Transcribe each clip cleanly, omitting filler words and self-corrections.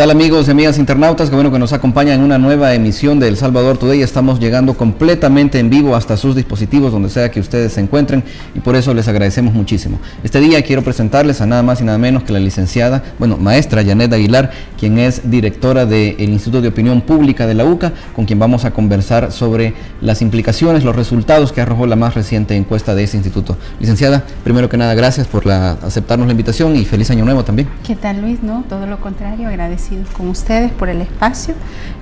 tal, amigos y amigas internautas? Qué bueno que nos acompañan en una nueva emisión de El Salvador Today. Estamos llegando completamente en vivo hasta sus dispositivos, donde sea que ustedes se encuentren, y por eso les agradecemos muchísimo. Este día quiero presentarles a nada más y nada menos que la licenciada, maestra Yanet Aguilar, quien es directora del Instituto de Opinión Pública de la UCA, con quien vamos a conversar sobre las implicaciones, los resultados que arrojó la más reciente encuesta de ese instituto. Licenciada, primero que nada, gracias por aceptarnos la invitación y feliz año nuevo también. ¿Qué tal, Luis? No, todo lo contrario, agradecidos con ustedes por el espacio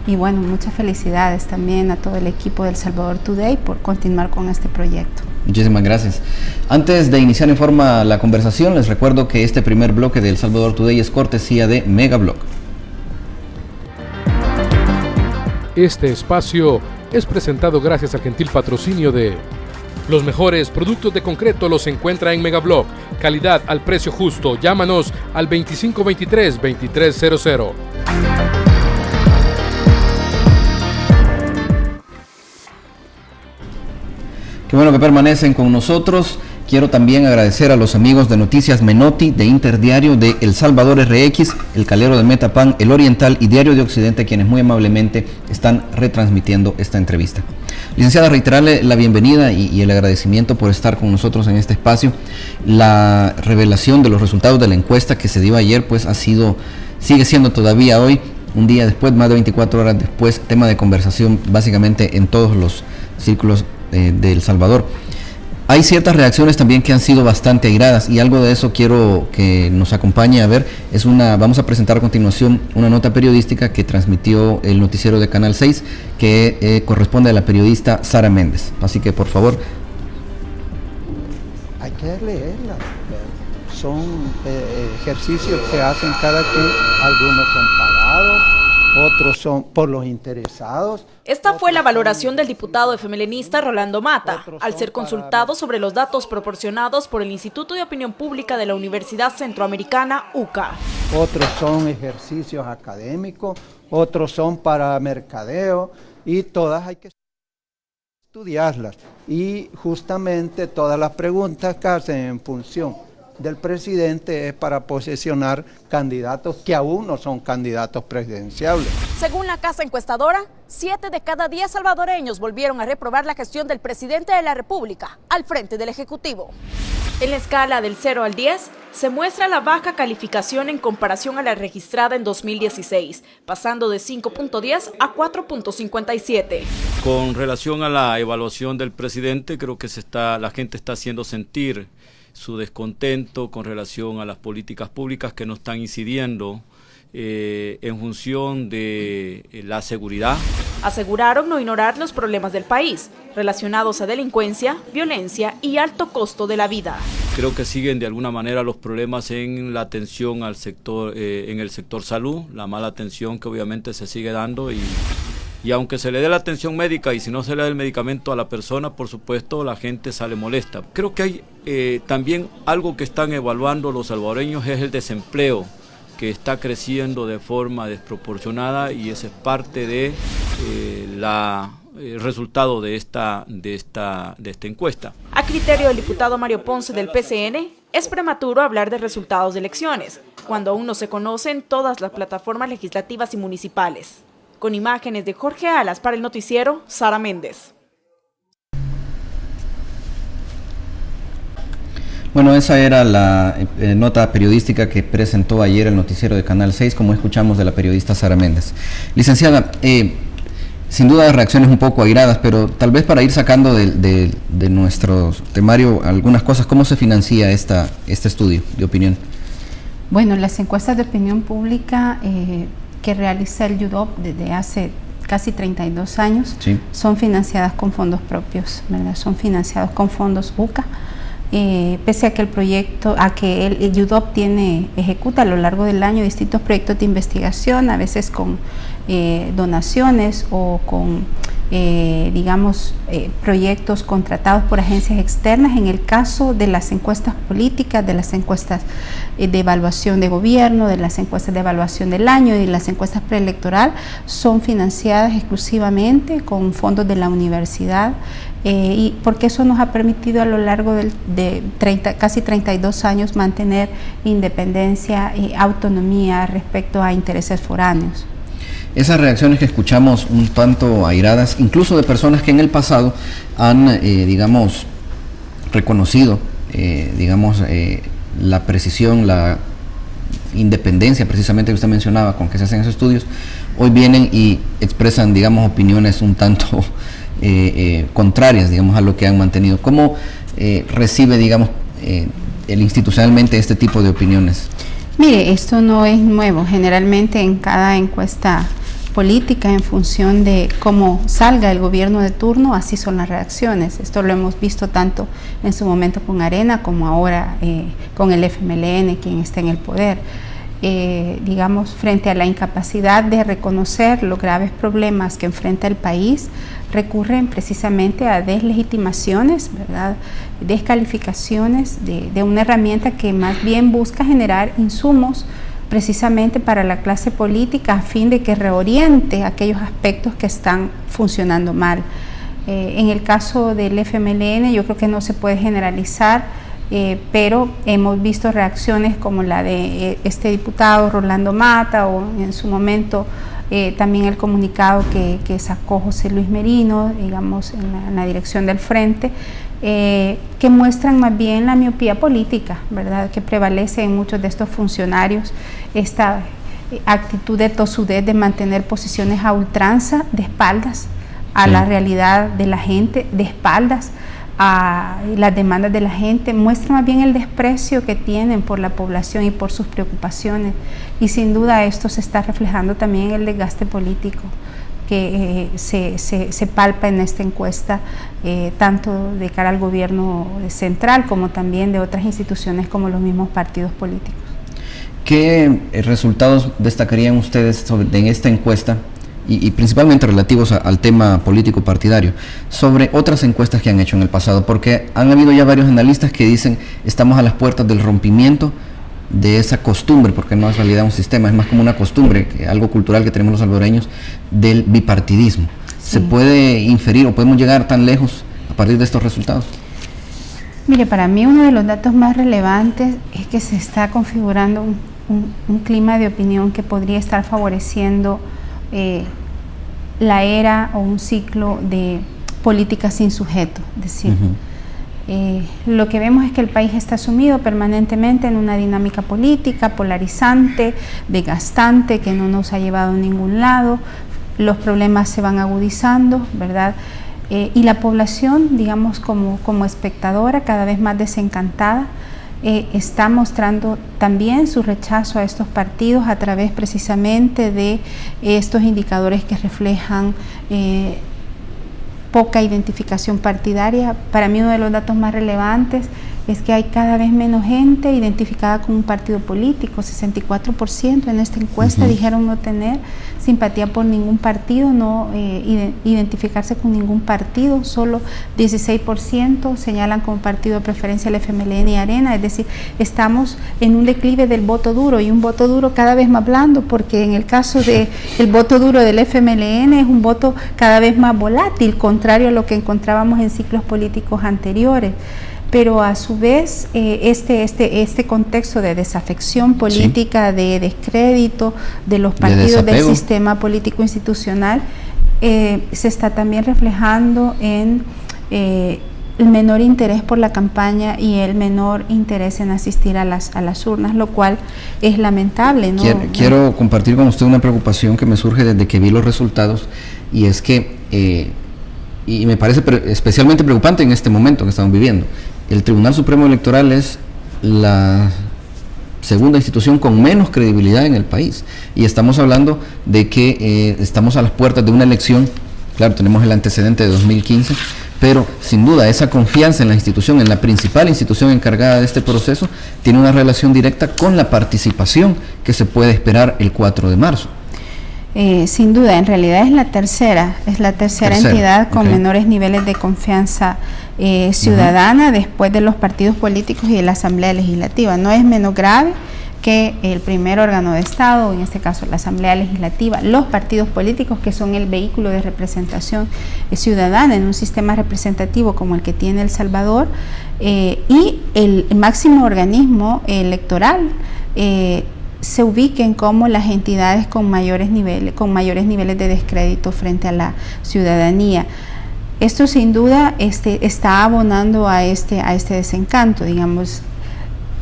y bueno, muchas felicidades también a todo el equipo del Salvador Today por continuar con este proyecto. Muchísimas gracias. Antes de iniciar en forma la conversación, les recuerdo que este primer bloque del Salvador Today es cortesía de Megablog. Este espacio es presentado gracias al gentil patrocinio de... Los mejores productos de concreto los encuentra en Megablog. Calidad al precio justo. Llámanos al 2523-2300. Qué bueno que permanecen con nosotros. Quiero también agradecer a los amigos de Noticias Menotti, de Interdiario, de El Salvador RX, El Calero de Metapan, El Oriental y Diario de Occidente, quienes muy amablemente están retransmitiendo esta entrevista. Licenciada, reiterarle la bienvenida y el agradecimiento por estar con nosotros en este espacio. La revelación de los resultados de la encuesta que se dio ayer, pues sigue siendo todavía hoy, un día después, más de 24 horas después, tema de conversación básicamente en todos los círculos de El Salvador. Hay ciertas reacciones también que han sido bastante airadas y algo de eso quiero que nos acompañe a ver. Vamos a presentar a continuación una nota periodística que transmitió el noticiero de Canal 6 que corresponde a la periodista Sara Méndez. Así que por favor. Hay que leerla. Son ejercicios que hacen cada quien. Algunos son pagados, otros son por los interesados. Esta fue la valoración del diputado efemelenista Rolando Mata, al ser consultado sobre los datos proporcionados por el Instituto de Opinión Pública de la Universidad Centroamericana, UCA. Otros son ejercicios académicos, otros son para mercadeo, y todas hay que estudiarlas. Y justamente todas las preguntas que hacen en función del presidente es para posesionar candidatos que aún no son candidatos presidenciables. Según la casa encuestadora, 7 de cada 10 salvadoreños volvieron a reprobar la gestión del presidente de la República al frente del Ejecutivo. En la escala del 0 al 10, se muestra la baja calificación en comparación a la registrada en 2016, pasando de 5.10 a 4.57. Con relación a la evaluación del presidente, creo que la gente está haciendo sentir su descontento con relación a las políticas públicas que no están incidiendo en función de la seguridad. Aseguraron no ignorar los problemas del país, relacionados a delincuencia, violencia y alto costo de la vida. Creo que siguen de alguna manera los problemas en la atención al sector, en el sector salud, la mala atención que obviamente se sigue dando y aunque se le dé la atención médica y si no se le da el medicamento a la persona, por supuesto la gente sale molesta. Creo que hay también algo que están evaluando los salvadoreños es el desempleo, que está creciendo de forma desproporcionada y ese es parte de el resultado de esta encuesta. A criterio del diputado Mario Ponce del PCN, es prematuro hablar de resultados de elecciones, cuando aún no se conocen todas las plataformas legislativas y municipales. Con imágenes de Jorge Alas para el noticiero, Sara Méndez. Bueno, esa era la nota periodística que presentó ayer el noticiero de Canal 6, como escuchamos de la periodista Sara Méndez. Licenciada, sin duda reacciones un poco airadas, pero tal vez para ir sacando de nuestro temario algunas cosas, ¿cómo se financia este estudio de opinión? Bueno, las encuestas de opinión pública que realiza el UDOP desde hace casi 32 años, sí, son financiadas con fondos propios, ¿verdad? Son financiados con fondos UCA, pese a que el UDOP ejecuta a lo largo del año distintos proyectos de investigación, a veces con donaciones o con proyectos contratados por agencias externas. En el caso de las encuestas políticas, de las encuestas de evaluación de gobierno, de las encuestas de evaluación del año y de las encuestas preelectoral, son financiadas exclusivamente con fondos de la universidad y porque eso nos ha permitido a lo largo de casi 32 años mantener independencia y autonomía respecto a intereses foráneos. Esas reacciones que escuchamos un tanto airadas, incluso de personas que en el pasado han, digamos, reconocido, la precisión, la independencia precisamente que usted mencionaba con que se hacen esos estudios, hoy vienen y expresan, digamos, opiniones un tanto contrarias, digamos, a lo que han mantenido. ¿Cómo recibe, digamos, institucionalmente este tipo de opiniones? Mire, esto no es nuevo. Generalmente en cada encuesta política, en función de cómo salga el gobierno de turno, así son las reacciones. Esto lo hemos visto tanto en su momento con Arena como ahora con el FMLN, quien está en el poder. Digamos, frente a la incapacidad de reconocer los graves problemas que enfrenta el país, recurren precisamente a deslegitimaciones, ¿verdad?, descalificaciones de una herramienta que más bien busca generar insumos precisamente para la clase política a fin de que reoriente aquellos aspectos que están funcionando mal. En el caso del FMLN yo creo que no se puede generalizar, pero hemos visto reacciones como la de este diputado Rolando Mata, o en su momento también el comunicado que sacó José Luis Merino, digamos, en la dirección del Frente, que muestran más bien la miopía política, ¿verdad?, que prevalece en muchos de estos funcionarios, esta actitud de tosudez de mantener posiciones a ultranza, de espaldas a la realidad de la gente, de espaldas a las demandas de la gente, muestra más bien el desprecio que tienen por la población y por sus preocupaciones, y sin duda esto se está reflejando también en el desgaste político que se palpa en esta encuesta, tanto de cara al gobierno central como también de otras instituciones como los mismos partidos políticos. ¿Qué resultados destacarían ustedes en esta encuesta, y principalmente relativos al tema político partidario, sobre otras encuestas que han hecho en el pasado? Porque han habido ya varios analistas que dicen estamos a las puertas del rompimiento de esa costumbre, porque no es en realidad un sistema, es más como una costumbre, algo cultural que tenemos los salvadoreños, del bipartidismo. Sí. ¿Se puede inferir o podemos llegar tan lejos a partir de estos resultados? Mire, para mí uno de los datos más relevantes es que se está configurando un clima de opinión que podría estar favoreciendo la era o un ciclo de política sin sujeto. Es decir, lo que vemos es que el país está sumido permanentemente en una dinámica política polarizante, desgastante, que no nos ha llevado a ningún lado. Los problemas se van agudizando, ¿verdad? Y la población, digamos, como espectadora, cada vez más desencantada, está mostrando también su rechazo a estos partidos a través precisamente de estos indicadores que reflejan poca identificación partidaria. Para mí uno de los datos más relevantes es que hay cada vez menos gente identificada con un partido político. 64% en esta encuesta dijeron no tener simpatía por ningún partido, no identificarse con ningún partido. Solo 16% señalan como partido de preferencia el FMLN y Arena. Es decir, estamos en un declive del voto duro, y un voto duro cada vez más blando, porque en el caso del voto duro del FMLN es un voto cada vez más volátil, contrario a lo que encontrábamos en ciclos políticos anteriores. Pero a su vez este contexto de desafección política, de descrédito de los partidos del sistema político institucional, se está también reflejando en el menor interés por la campaña y el menor interés en asistir a las urnas, lo cual es lamentable, ¿no? Quiero compartir con usted una preocupación que me surge desde que vi los resultados, y es que y me parece especialmente preocupante en este momento que estamos viviendo. El Tribunal Supremo Electoral es la segunda institución con menos credibilidad en el país, y estamos hablando de que estamos a las puertas de una elección. Claro, tenemos el antecedente de 2015, pero sin duda esa confianza en la institución, en la principal institución encargada de este proceso, tiene una relación directa con la participación que se puede esperar el 4 de marzo. Sin duda, en realidad es la tercera entidad con menores niveles de confianza ciudadana después de los partidos políticos y de la Asamblea Legislativa. No es menos grave, que el primer órgano de Estado, en este caso la Asamblea Legislativa, los partidos políticos, que son el vehículo de representación ciudadana en un sistema representativo como el que tiene El Salvador, y el máximo organismo electoral, se ubiquen como las entidades con mayores niveles de descrédito frente a la ciudadanía. Esto sin duda está abonando a este desencanto, digamos.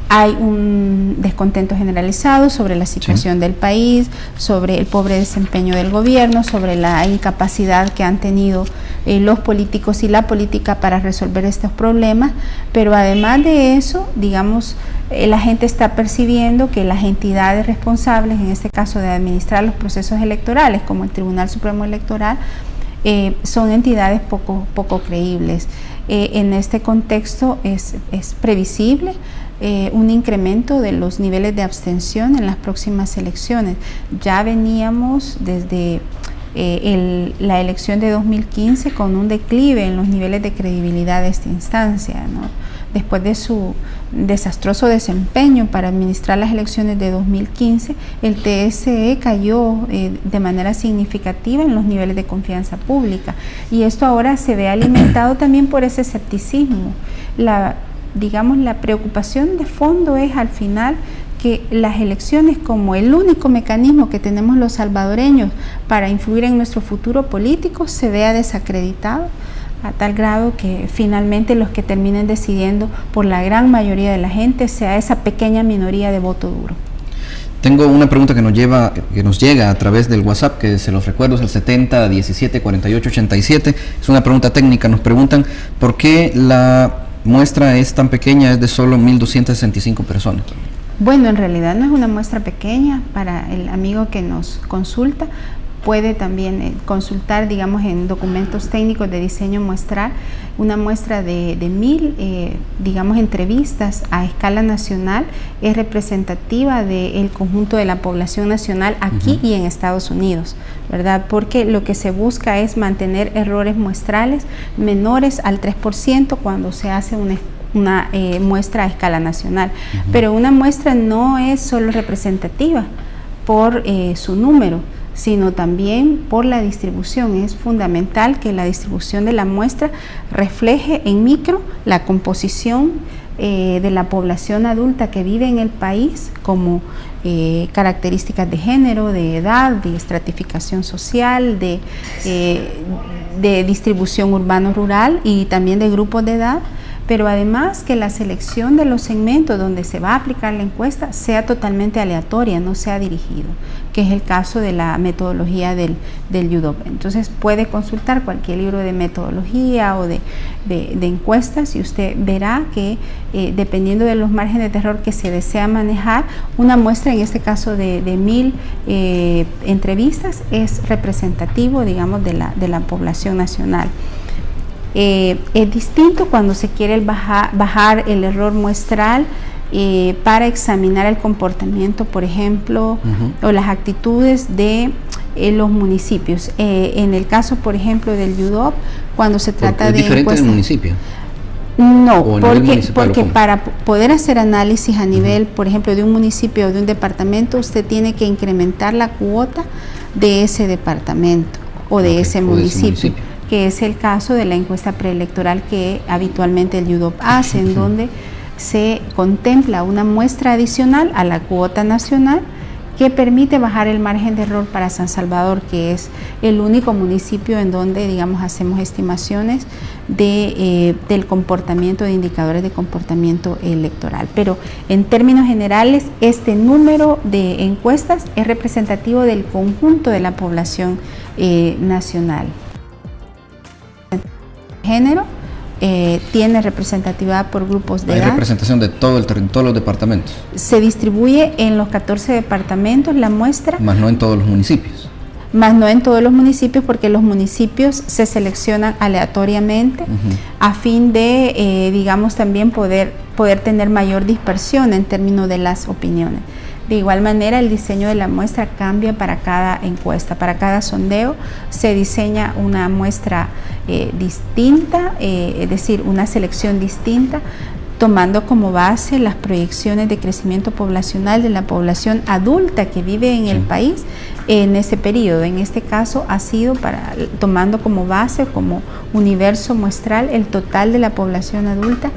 Hay un descontento generalizado sobre la situación del país, sobre el pobre desempeño del gobierno, sobre la incapacidad que han tenido los políticos y la política para resolver estos problemas, pero además de eso, digamos, la gente está percibiendo que las entidades responsables, en este caso de administrar los procesos electorales, como el Tribunal Supremo Electoral, son entidades poco creíbles. En este contexto es previsible un incremento de los niveles de abstención en las próximas elecciones. Ya veníamos desde la elección de 2015 con un declive en los niveles de credibilidad de esta instancia, ¿no? Después de su desastroso desempeño para administrar las elecciones de 2015, el TSE cayó de manera significativa en los niveles de confianza pública, y esto ahora se ve alimentado también por ese escepticismo. La preocupación de fondo es al final que las elecciones, como el único mecanismo que tenemos los salvadoreños para influir en nuestro futuro político, se vea desacreditado a tal grado que finalmente los que terminen decidiendo por la gran mayoría de la gente sea esa pequeña minoría de voto duro. Tengo una pregunta que nos llega a través del WhatsApp, que se los recuerdo, es el 70 17 48 87. Es una pregunta técnica. Nos preguntan por qué la muestra es tan pequeña, es de solo 1.265 personas. Bueno, en realidad no es una muestra pequeña. Para el amigo que nos consulta, puede también consultar, digamos, en documentos técnicos de diseño muestral, una muestra de 1.000, digamos, entrevistas a escala nacional, es representativa del conjunto de la población nacional aquí y en Estados Unidos, ¿verdad? Porque lo que se busca es mantener errores muestrales menores al 3% cuando se hace una muestra a escala nacional. Pero una muestra no es solo representativa por su número, sino también por la distribución. Es fundamental que la distribución de la muestra refleje en micro la composición de la población adulta que vive en el país, como características de género, de edad, de estratificación social, de distribución urbano-rural y también de grupos de edad, pero además que la selección de los segmentos donde se va a aplicar la encuesta sea totalmente aleatoria, no sea dirigido, que es el caso de la metodología del UDOP. Entonces puede consultar cualquier libro de metodología o de encuestas y usted verá que dependiendo de los márgenes de error que se desea manejar, una muestra, en este caso de 1.000 entrevistas, es representativo, digamos, de la población nacional. Es distinto cuando se quiere bajar el error muestral para examinar el comportamiento, por ejemplo, o las actitudes de los municipios. En el caso, por ejemplo, del UDOP, cuando se trata de... ¿Es diferente del municipio? No, porque para poder hacer análisis a nivel, por ejemplo, de un municipio o de un departamento, usted tiene que incrementar la cuota de ese departamento o de ese municipio, que es el caso de la encuesta preelectoral que habitualmente el UDOP hace, en donde se contempla una muestra adicional a la cuota nacional que permite bajar el margen de error para San Salvador, que es el único municipio en donde, digamos, hacemos estimaciones del comportamiento, de indicadores de comportamiento electoral. Pero en términos generales, este número de encuestas es representativo del conjunto de la población nacional. Género tiene representatividad por grupos de edad. ¿Hay representación de todos los departamentos? Se distribuye en los 14 departamentos la muestra. Más no en todos los municipios. Más no en todos los municipios, porque los municipios se seleccionan aleatoriamente a fin de, digamos, también poder tener mayor dispersión en términos de las opiniones. De igual manera, el diseño de la muestra cambia para cada encuesta, para cada sondeo se diseña una muestra distinta, es decir, una selección distinta tomando como base las proyecciones de crecimiento poblacional de la población adulta que vive en el país en ese periodo. En este caso ha sido tomando como base, como universo muestral, el total de la población adulta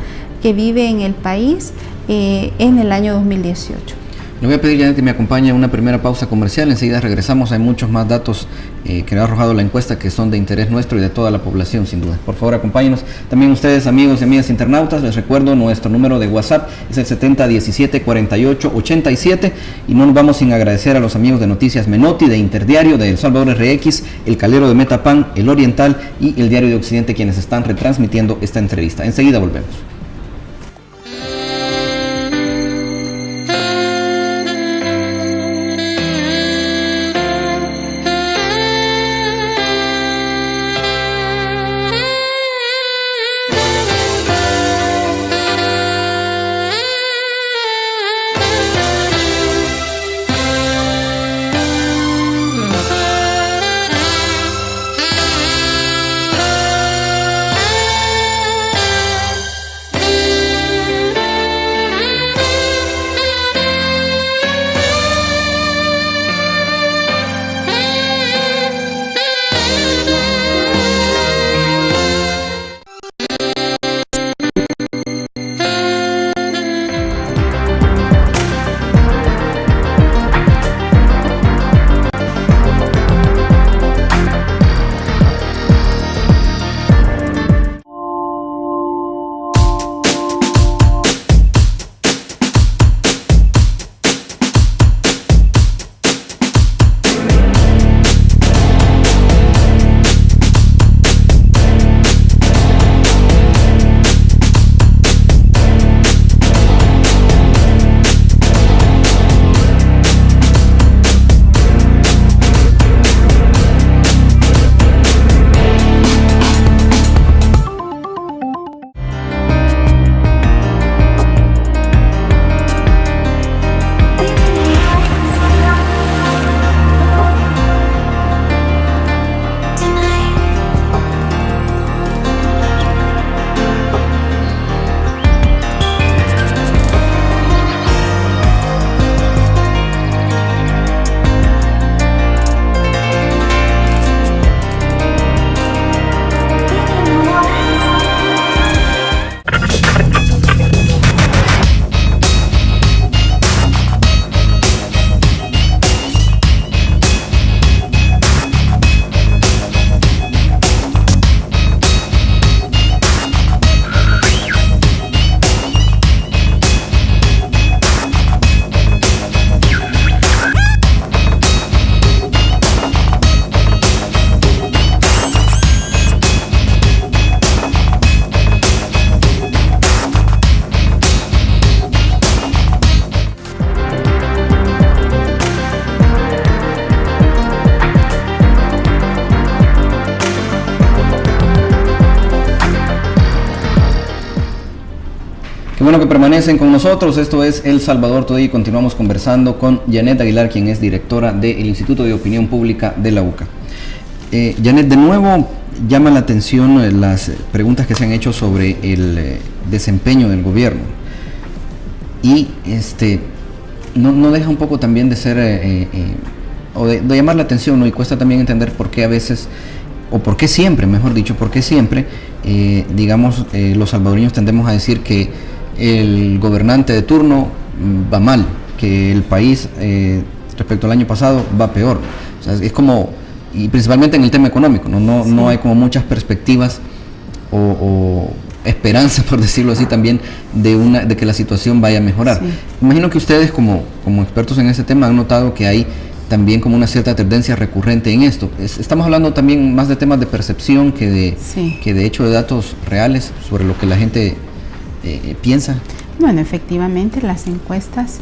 que vive en el país en el año 2018. Le voy a pedir, Janet, que me acompañe a una primera pausa comercial. Enseguida regresamos. Hay muchos más datos que ha arrojado la encuesta que son de interés nuestro y de toda la población, sin duda. Por favor, acompáñenos. También ustedes, amigos y amigas internautas, les recuerdo nuestro número de WhatsApp es el 7017-4887. Y no nos vamos sin agradecer a los amigos de Noticias Menotti, de Interdiario, de El Salvador RX, El Calero de Metapan, El Oriental y El Diario de Occidente, quienes están retransmitiendo esta entrevista. Enseguida volvemos. Qué bueno que permanecen con nosotros. Esto es El Salvador Today y continuamos conversando con Janet Aguilar, quien es directora del Instituto de Opinión Pública de la UCA. Janet, de nuevo llama la atención las preguntas que se han hecho sobre el desempeño del gobierno y no deja un poco también de ser o de llamar la atención, ¿no? Y cuesta también entender por qué a veces, o por qué siempre, mejor dicho, por qué siempre los salvadoreños tendemos a decir que el gobernante de turno va mal, que el país respecto al año pasado va peor. O sea, es como, y principalmente en el tema económico, no hay como muchas perspectivas o esperanza, por decirlo así, también de que la situación vaya a mejorar. Sí. Imagino que ustedes como expertos en ese tema han notado que hay también como una cierta tendencia recurrente en esto. Estamos hablando también más de temas de percepción que de hecho de datos reales sobre lo que la gente piensa. Bueno, efectivamente las encuestas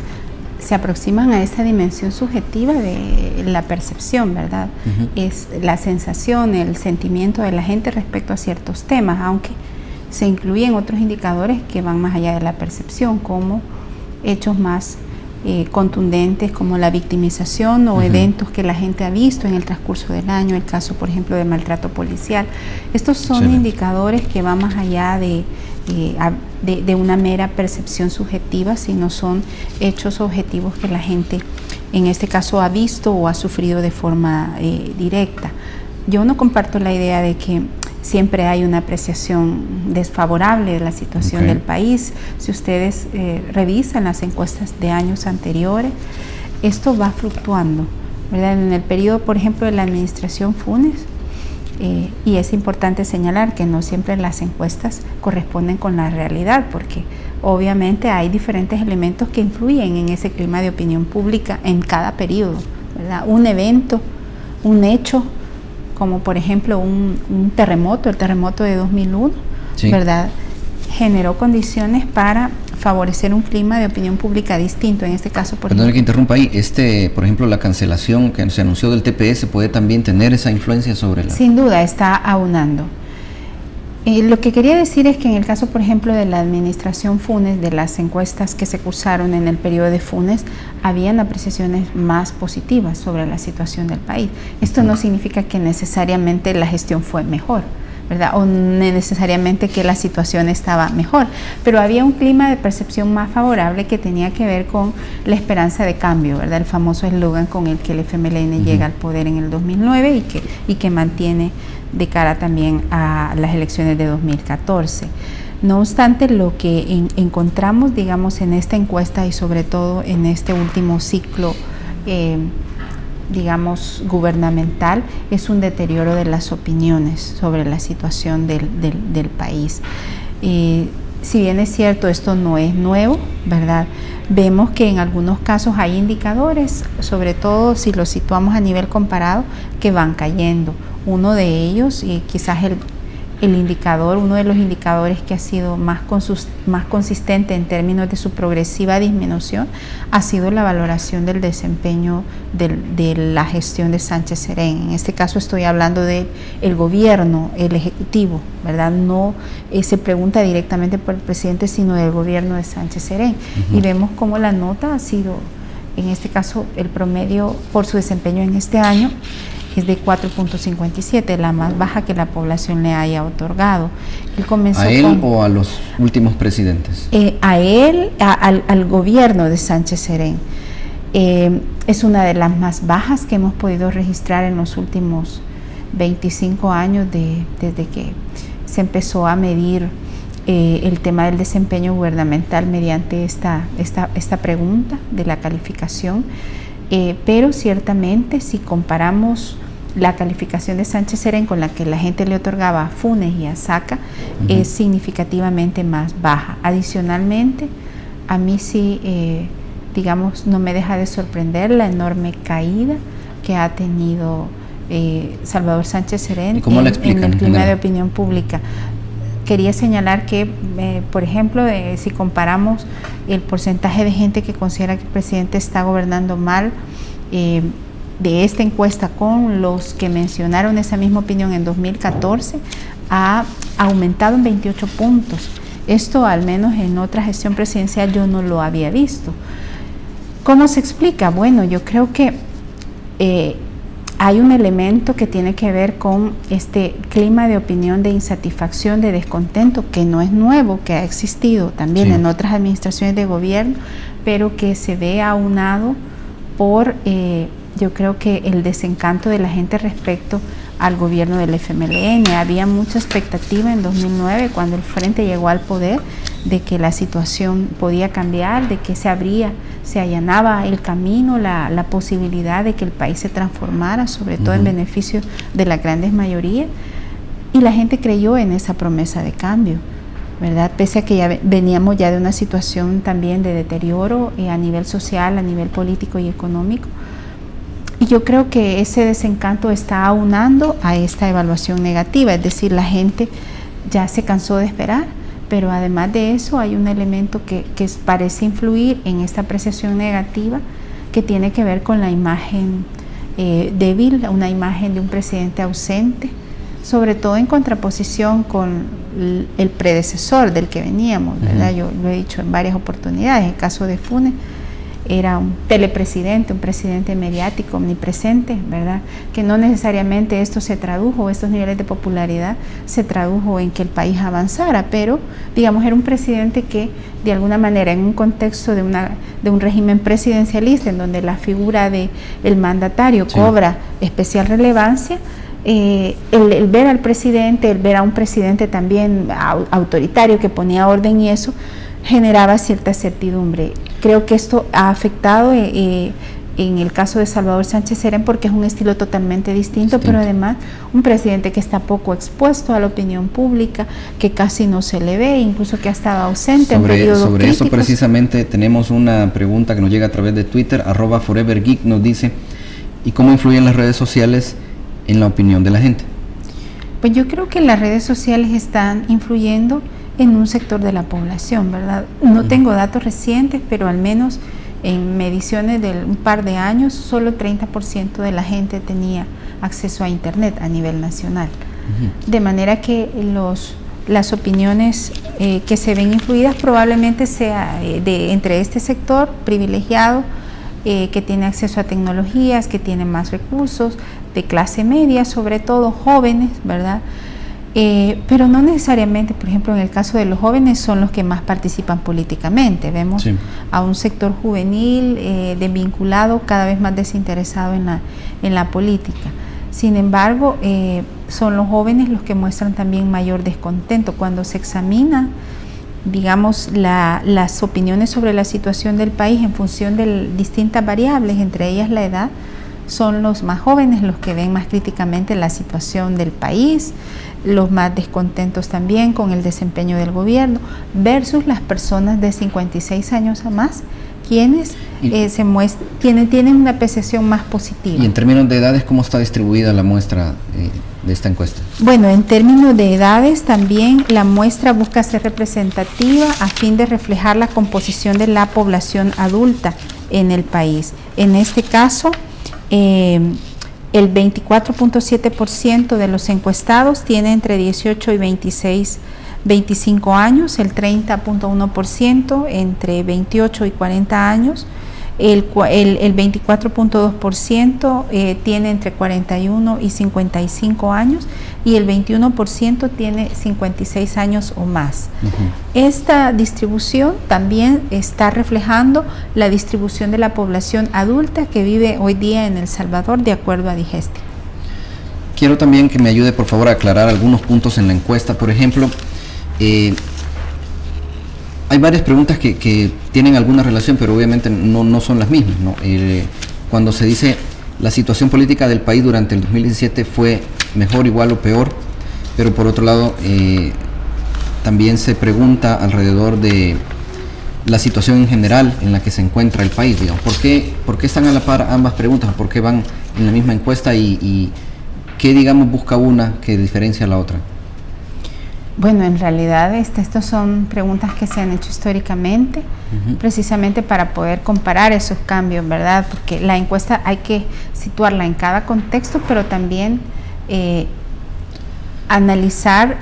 se aproximan a esa dimensión subjetiva de la percepción, ¿verdad? Uh-huh. Es la sensación, el sentimiento de la gente respecto a ciertos temas, aunque se incluyen otros indicadores que van más allá de la percepción, como hechos más contundentes como la victimización o uh-huh. eventos que la gente ha visto en el transcurso del año, el caso por ejemplo de maltrato policial. Estos son indicadores que van más allá de de una mera percepción subjetiva, sino son hechos objetivos que la gente en este caso ha visto o ha sufrido de forma directa. Yo no comparto la idea de que siempre hay una apreciación desfavorable de la situación del país. Si ustedes revisan las encuestas de años anteriores, esto va fluctuando, ¿verdad? En el periodo, por ejemplo, de la administración Funes, y es importante señalar que no siempre las encuestas corresponden con la realidad, porque obviamente hay diferentes elementos que influyen en ese clima de opinión pública en cada periodo, ¿verdad? Un evento, un hecho, como por ejemplo un terremoto, el terremoto de 2001, sí, ¿verdad? Generó condiciones para favorecer un clima de opinión pública distinto. En este caso, perdón que interrumpa ahí, por ejemplo, la cancelación que se anunció del TPS puede también tener esa influencia sobre la... Sin duda, está aunando. Lo que quería decir es que en el caso, por ejemplo, de la administración Funes, de las encuestas que se cursaron en el periodo de Funes, habían apreciaciones más positivas sobre la situación del país. Esto no significa que necesariamente la gestión fue mejor, ¿verdad? O necesariamente que la situación estaba mejor, pero había un clima de percepción más favorable que tenía que ver con la esperanza de cambio, ¿verdad? El famoso eslogan con el que el FMLN llega al poder en el 2009 y que mantiene de cara también a las elecciones de 2014. No obstante, lo que encontramos, digamos, en esta encuesta y sobre todo en este último ciclo, digamos, gubernamental, es un deterioro de las opiniones sobre la situación del país. Si bien es cierto, esto no es nuevo, ¿verdad? Vemos que en algunos casos hay indicadores, sobre todo si los situamos a nivel comparado, que van cayendo. Uno de ellos, y quizás uno de los indicadores que ha sido más consistente en términos de su progresiva disminución, ha sido la valoración del desempeño de la gestión de Sánchez Serén. En este caso estoy hablando del gobierno, el ejecutivo, ¿verdad? No se pregunta directamente por el presidente, sino del gobierno de Sánchez Serén. Y vemos cómo la nota ha sido, en este caso, el promedio por su desempeño en este año es de 4.57, la más baja que la población le haya otorgado. Él comenzó ¿A él o a los últimos presidentes? A él, al gobierno de Sánchez Serén. Es una de las más bajas que hemos podido registrar en los últimos 25 años desde que se empezó a medir el tema del desempeño gubernamental mediante esta pregunta de la calificación. Pero ciertamente, si comparamos la calificación de Sánchez Serén con la que la gente le otorgaba a Funes y a Saca, es significativamente más baja. Adicionalmente, a mí sí, digamos, no me deja de sorprender la enorme caída que ha tenido Salvador Sánchez Serén en el clima de opinión pública. Quería señalar que, por ejemplo, si comparamos el porcentaje de gente que considera que el presidente está gobernando mal, de esta encuesta con los que mencionaron esa misma opinión en 2014, ha aumentado en 28 puntos. Esto, al menos en otra gestión presidencial, yo no lo había visto. ¿Cómo se explica? Bueno, yo creo que hay un elemento que tiene que ver con este clima de opinión, de insatisfacción, de descontento, que no es nuevo, que ha existido también en otras administraciones de gobierno, pero que se ve aunado por, yo creo que el desencanto de la gente respecto al gobierno del FMLN. Había mucha expectativa en 2009, cuando el Frente llegó al poder, de que la situación podía cambiar, de que se allanaba el camino, la posibilidad de que el país se transformara, sobre todo en beneficio de las grandes mayorías, y la gente creyó en esa promesa de cambio, ¿verdad? Pese a que ya veníamos ya de una situación también de deterioro a nivel social, a nivel político y económico. Y yo creo que ese desencanto está aunando a esta evaluación negativa, es decir, la gente ya se cansó de esperar, pero además de eso hay un elemento que parece influir en esta apreciación negativa, que tiene que ver con la imagen débil, una imagen de un presidente ausente, sobre todo en contraposición con el predecesor del que veníamos, ¿verdad? Yo lo he dicho en varias oportunidades. El caso de Funes era un telepresidente, un presidente mediático omnipresente, ¿verdad? Que no necesariamente esto se tradujo, estos niveles de popularidad se tradujo en que el país avanzara, pero digamos era un presidente que de alguna manera en un contexto de un régimen presidencialista en donde la figura del mandatario cobra especial relevancia, el ver al presidente, el ver a un presidente también autoritario que ponía orden y eso generaba cierta certidumbre. Creo que esto ha afectado en el caso de Salvador Sánchez Serén porque es un estilo totalmente distinto, pero además un presidente que está poco expuesto a la opinión pública, que casi no se le ve, incluso que ha estado ausente en periodos sobre críticos. Eso precisamente tenemos una pregunta que nos llega a través de Twitter, @forevergeek nos dice, ¿y cómo influyen las redes sociales en la opinión de la gente? Pues yo creo que las redes sociales están influyendo en un sector de la población, ¿verdad? No tengo datos recientes, pero al menos en mediciones de un par de años, solo 30% de la gente tenía acceso a Internet a nivel nacional. De manera que las opiniones que se ven influidas probablemente sea entre este sector privilegiado, que tiene acceso a tecnologías, que tiene más recursos, de clase media, sobre todo jóvenes, ¿verdad? Pero no necesariamente, por ejemplo, en el caso de los jóvenes son los que más participan políticamente. Vemos a un sector juvenil desvinculado, cada vez más desinteresado en la política. Sin embargo, son los jóvenes los que muestran también mayor descontento. Cuando se examina, digamos, las opiniones sobre la situación del país en función de distintas variables, entre ellas la edad, son los más jóvenes los que ven más críticamente la situación del país, los más descontentos también con el desempeño del gobierno, versus las personas de 56 años a más, quienes tienen una percepción más positiva. Y en términos de edades, ¿cómo está distribuida la muestra de esta encuesta? Bueno, en términos de edades también la muestra busca ser representativa a fin de reflejar la composición de la población adulta en el país. En este caso, el 24.7% de los encuestados tiene entre 18 y 25 años, el 30.1% entre 28 y 40 años, el 24.2% tiene entre 41 y 55 años y el 21% tiene 56 años o más. Esta distribución también está reflejando la distribución de la población adulta que vive hoy día en El Salvador de acuerdo a Digesti. Quiero también que me ayude por favor a aclarar algunos puntos en la encuesta. Por ejemplo, hay varias preguntas que tienen alguna relación, pero obviamente no son las mismas, ¿no? Cuando se dice la situación política del país durante el 2017 fue mejor, igual o peor, pero por otro lado también se pregunta alrededor de la situación en general en la que se encuentra el país, digamos. ¿Por qué están a la par ambas preguntas? ¿Por qué van en la misma encuesta y qué, digamos, busca una que diferencia a la otra? Bueno, en realidad estas son preguntas que se han hecho históricamente, precisamente para poder comparar esos cambios, ¿verdad? Porque la encuesta hay que situarla en cada contexto, pero también analizar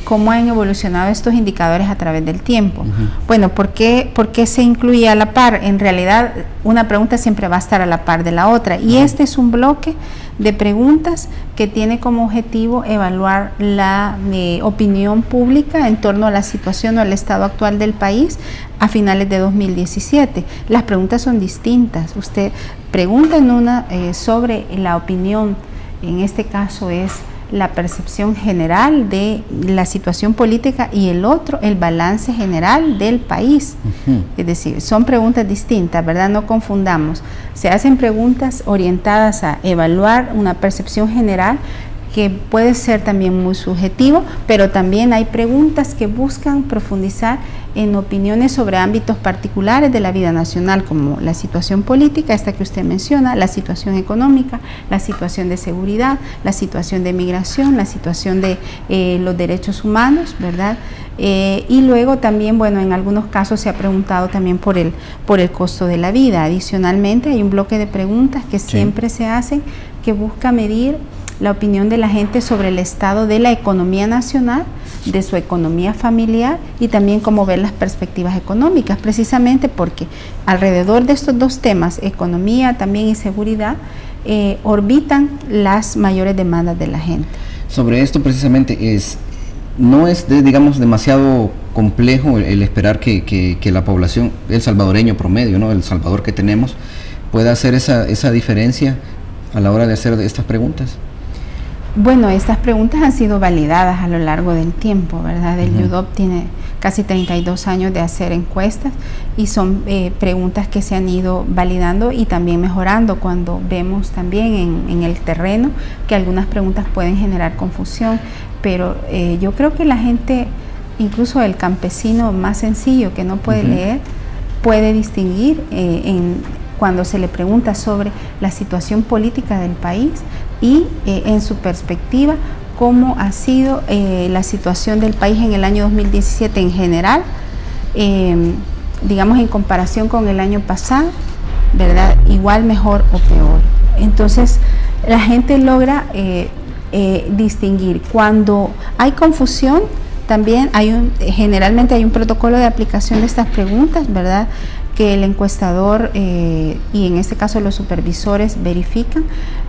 cómo han evolucionado estos indicadores a través del tiempo. Bueno, ¿por qué se incluye a la par? En realidad, una pregunta siempre va a estar a la par de la otra, y este es un bloque de preguntas que tiene como objetivo evaluar la opinión pública en torno a la situación o al estado actual del país a finales de 2017. Las preguntas son distintas. Usted pregunta en una sobre la opinión, en este caso es la percepción general de la situación política, y el otro, el balance general del país. Es decir, son preguntas distintas, ¿verdad? No confundamos. Se hacen preguntas orientadas a evaluar una percepción general que puede ser también muy subjetivo, pero también hay preguntas que buscan profundizar en opiniones sobre ámbitos particulares de la vida nacional, como la situación política, esta que usted menciona, la situación económica, la situación de seguridad, la situación de migración, la situación de los derechos humanos, ¿verdad? Y luego también, bueno, en algunos casos se ha preguntado también por el costo de la vida. Adicionalmente, hay un bloque de preguntas que siempre se hacen que busca medir la opinión de la gente sobre el estado de la economía nacional, de su economía familiar y también cómo ver las perspectivas económicas, precisamente porque alrededor de estos dos temas, economía también y seguridad, orbitan las mayores demandas de la gente. Sobre esto precisamente no es digamos demasiado complejo el esperar que la población, el salvadoreño promedio, ¿no? El Salvador que tenemos, pueda hacer esa diferencia a la hora de hacer estas preguntas. Bueno, estas preguntas han sido validadas a lo largo del tiempo, ¿verdad? El UDOP tiene casi 32 años de hacer encuestas y son preguntas que se han ido validando y también mejorando cuando vemos también en el terreno que algunas preguntas pueden generar confusión, pero yo creo que la gente, incluso el campesino más sencillo que no puede leer, puede distinguir cuando se le pregunta sobre la situación política del país y en su perspectiva cómo ha sido la situación del país en el año 2017 en general, digamos en comparación con el año pasado, ¿verdad? Igual, mejor o peor. Entonces la gente logra distinguir. Cuando hay confusión, también generalmente hay un protocolo de aplicación de estas preguntas, ¿verdad?, que el encuestador y en este caso los supervisores verifican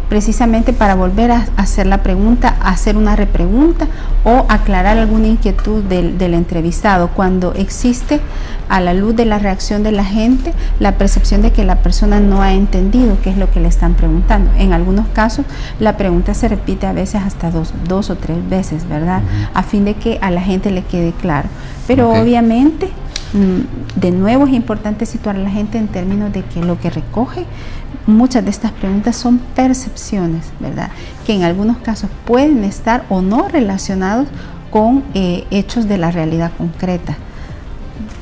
precisamente para volver a hacer la pregunta, hacer una repregunta o aclarar alguna inquietud del entrevistado. Cuando existe, a la luz de la reacción de la gente, la percepción de que la persona no ha entendido qué es lo que le están preguntando. En algunos casos la pregunta se repite a veces hasta dos o tres veces, ¿verdad? A fin de que a la gente le quede claro. Pero obviamente, de nuevo es importante situar a la gente en términos de que lo que recoge muchas de estas preguntas son percepciones, ¿verdad?, que en algunos casos pueden estar o no relacionados con hechos de la realidad concreta.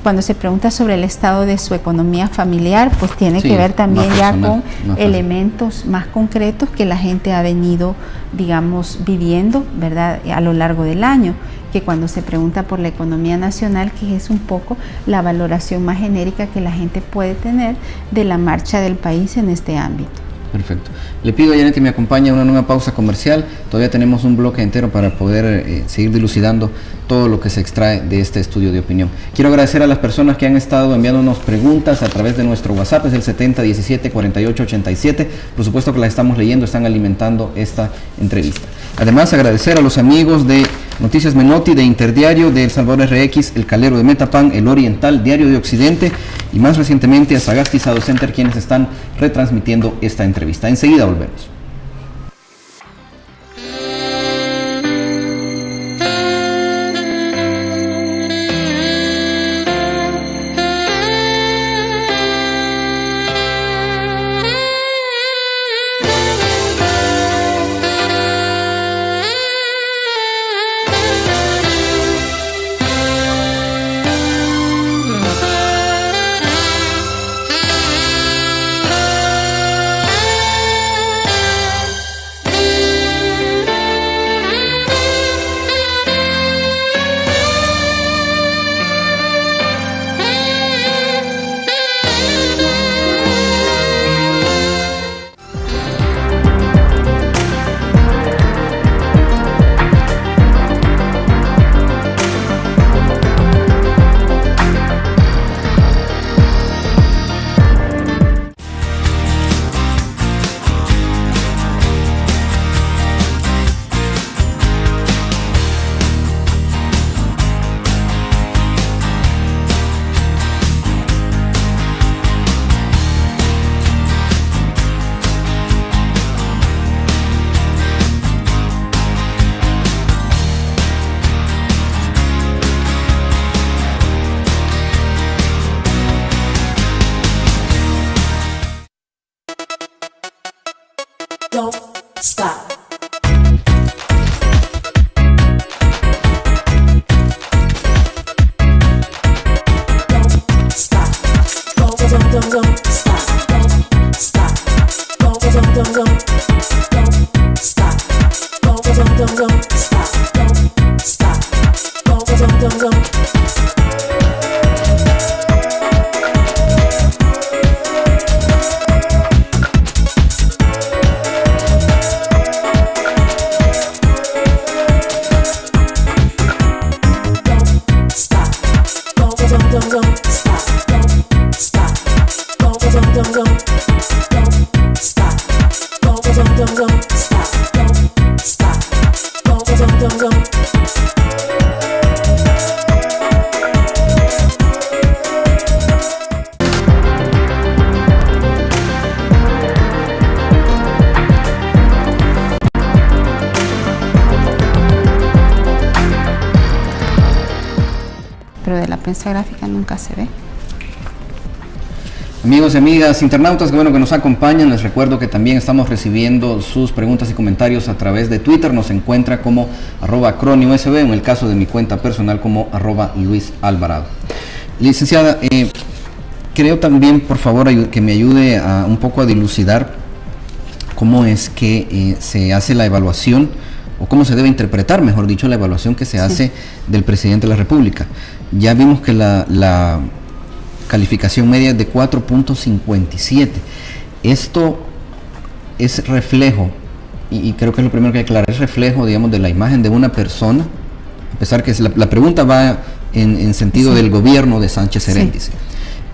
Cuando se pregunta sobre el estado de su economía familiar, pues tiene que ver también ya con elementos más concretos que la gente ha venido, digamos, viviendo, ¿verdad?, a lo largo del año, que cuando se pregunta por la economía nacional, que es un poco la valoración más genérica que la gente puede tener de la marcha del país en este ámbito. Perfecto. Le pido a Janet que me acompañe a una nueva pausa comercial. Todavía tenemos un bloque entero para poder seguir dilucidando todo lo que se extrae de este estudio de opinión. Quiero agradecer a las personas que han estado enviándonos preguntas a través de nuestro WhatsApp, es el 7017-4887. Por supuesto que las estamos leyendo, están alimentando esta entrevista. Además, agradecer a los amigos de Noticias Menotti, de Interdiario, de El Salvador RX, El Calero de Metapan, El Oriental, Diario de Occidente y más recientemente a Sagasti Sado Center, quienes están retransmitiendo esta entrevista. Enseguida volvemos. Don't stop. Don't stop. Don't stop. Don't stop. Don't stop. Don't stop. Don't stop. Pero de la prensa gráfica nunca se ve. Amigos y amigas internautas, que bueno que nos acompañan, les recuerdo que también estamos recibiendo sus preguntas y comentarios a través de Twitter. Nos encuentra como @croniusb, en el caso de mi cuenta personal como @LuisAlvarado. Licenciada, creo también, por favor, que me ayude un poco a dilucidar cómo es que se hace la evaluación, o cómo se debe interpretar, mejor dicho, la evaluación que se hace del presidente de la República. Ya vimos que la calificación media es de 4.57. Esto es reflejo, y creo que es lo primero que hay que aclarar, es reflejo, digamos, de la imagen de una persona, a pesar que la pregunta va en sentido del gobierno de Sánchez Serén, dice.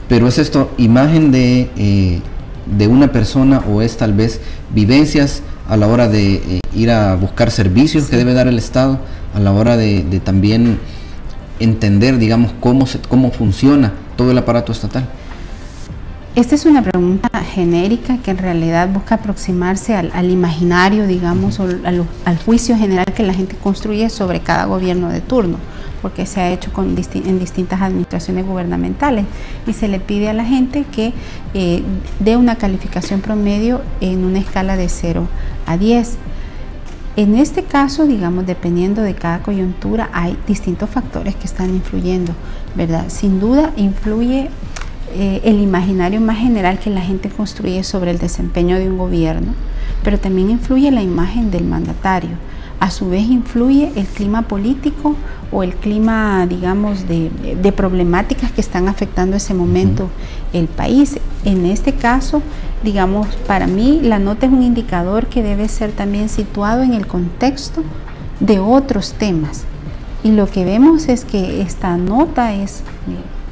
Pero es esto, imagen de una persona, o es tal vez vivencias a la hora de ir a buscar servicios que debe dar el Estado, a la hora de también entender, digamos, cómo funciona todo el aparato estatal. Esta es una pregunta genérica que en realidad busca aproximarse al imaginario, digamos, o al juicio general que la gente construye sobre cada gobierno de turno, porque se ha hecho en distintas administraciones gubernamentales, y se le pide a la gente que dé una calificación promedio en una escala de 0 a 10. En este caso, digamos, dependiendo de cada coyuntura, hay distintos factores que están influyendo, ¿verdad? Sin duda influye el imaginario más general que la gente construye sobre el desempeño de un gobierno, pero también influye la imagen del mandatario. A su vez influye el clima político o el clima, digamos, de problemáticas que están afectando ese momento el país. En este caso, digamos, para mí la nota es un indicador que debe ser también situado en el contexto de otros temas. Y lo que vemos es que esta nota es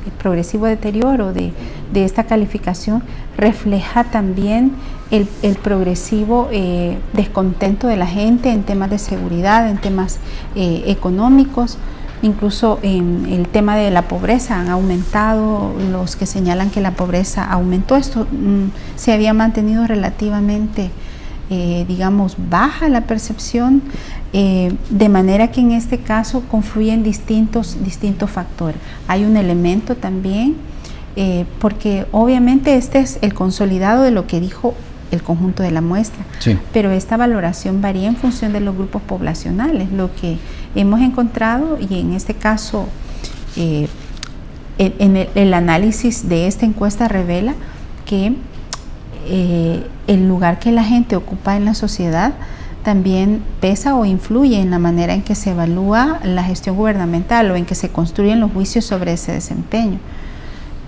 el progresivo deterioro de esta calificación, refleja también el progresivo descontento de la gente en temas de seguridad, en temas económicos, incluso en el tema de la pobreza. Han aumentado los que señalan que la pobreza aumentó. Esto se había mantenido relativamente, digamos, baja la percepción, de manera que en este caso confluyen distintos factores. Hay un elemento también, porque obviamente este es el consolidado de lo que dijo el conjunto de la muestra, pero esta valoración varía en función de los grupos poblacionales. Lo que hemos encontrado, y en este caso el análisis de esta encuesta revela que el lugar que la gente ocupa en la sociedad también pesa o influye en la manera en que se evalúa la gestión gubernamental o en que se construyen los juicios sobre ese desempeño.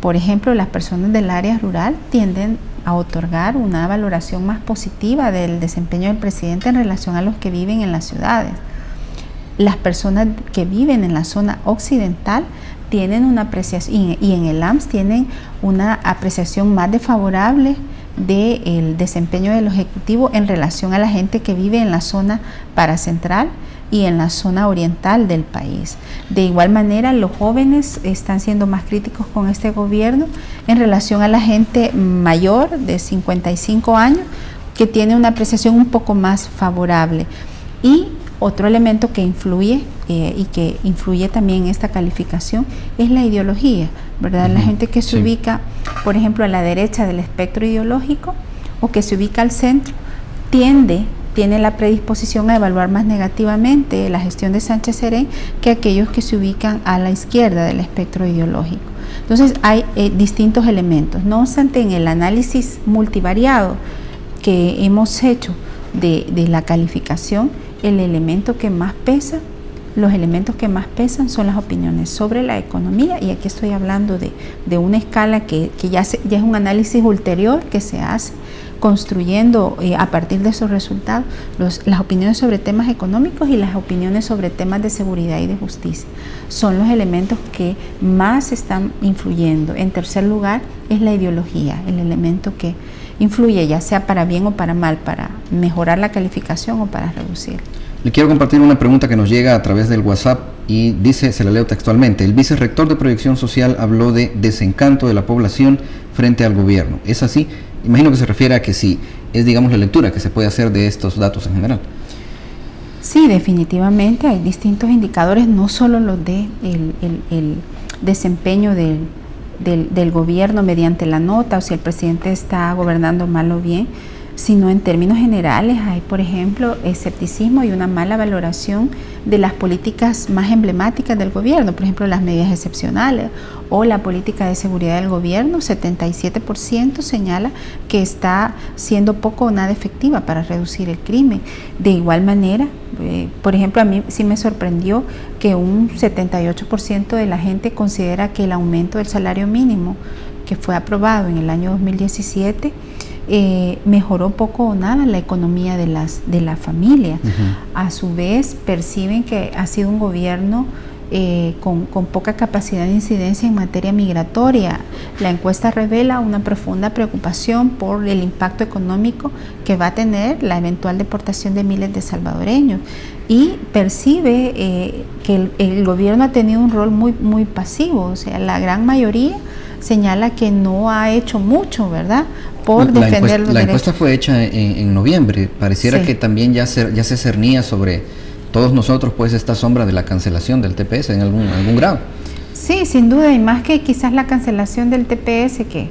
Por ejemplo, las personas del área rural tienden a otorgar una valoración más positiva del desempeño del presidente en relación a los que viven en las ciudades. Las personas que viven en la zona occidental tienen una apreciación, y en el AMS tienen una apreciación más desfavorable del desempeño del Ejecutivo en relación a la gente que vive en la zona paracentral y en la zona oriental del país. De igual manera, los jóvenes están siendo más críticos con este gobierno en relación a la gente mayor de 55 años, que tiene una apreciación un poco más favorable. Y otro elemento que influye y que influye también en esta calificación es la ideología, ¿verdad? La gente que se ubica, por ejemplo, a la derecha del espectro ideológico o que se ubica al centro, tiene la predisposición a evaluar más negativamente la gestión de Sánchez Serén que aquellos que se ubican a la izquierda del espectro ideológico. Entonces hay distintos elementos. No obstante, en el análisis multivariado que hemos hecho de la calificación, los elementos que más pesan son las opiniones sobre la economía, y aquí estoy hablando de una escala que ya es un análisis ulterior que se hace construyendo a partir de esos resultados las opiniones sobre temas económicos y las opiniones sobre temas de seguridad y de justicia. Son los elementos que más están influyendo. En tercer lugar es la ideología, el elemento que influye ya sea para bien o para mal, para mejorar la calificación o para reducir. Le quiero compartir una pregunta que nos llega a través del WhatsApp y dice, se la leo textualmente: el vicerrector de Proyección Social habló de desencanto de la población frente al gobierno. ¿Es así? Imagino que se refiere a que sí, es digamos la lectura que se puede hacer de estos datos en general. Sí, definitivamente hay distintos indicadores, no solo los de el desempeño del gobierno mediante la nota o si el presidente está gobernando mal o bien, sino en términos generales hay, por ejemplo, escepticismo y una mala valoración de las políticas más emblemáticas del gobierno, por ejemplo, las medidas excepcionales o la política de seguridad del gobierno. 77% señala que está siendo poco o nada efectiva para reducir el crimen. De igual manera, por ejemplo, a mí sí me sorprendió que un 78% de la gente considera que el aumento del salario mínimo que fue aprobado en el año 2017 mejoró poco o nada la economía de la familia. A su vez perciben que ha sido un gobierno con poca capacidad de incidencia en materia migratoria. La encuesta revela una profunda preocupación por el impacto económico que va a tener la eventual deportación de miles de salvadoreños y percibe que el gobierno ha tenido un rol muy pasivo. O sea, la gran mayoría señala que no ha hecho mucho, ¿verdad?, por defender los derechos. La encuesta fue hecha en noviembre. Pareciera que también ya se cernía sobre todos nosotros pues esta sombra de la cancelación del TPS en algún grado. Sí, sin duda, y más que quizás la cancelación del TPS, que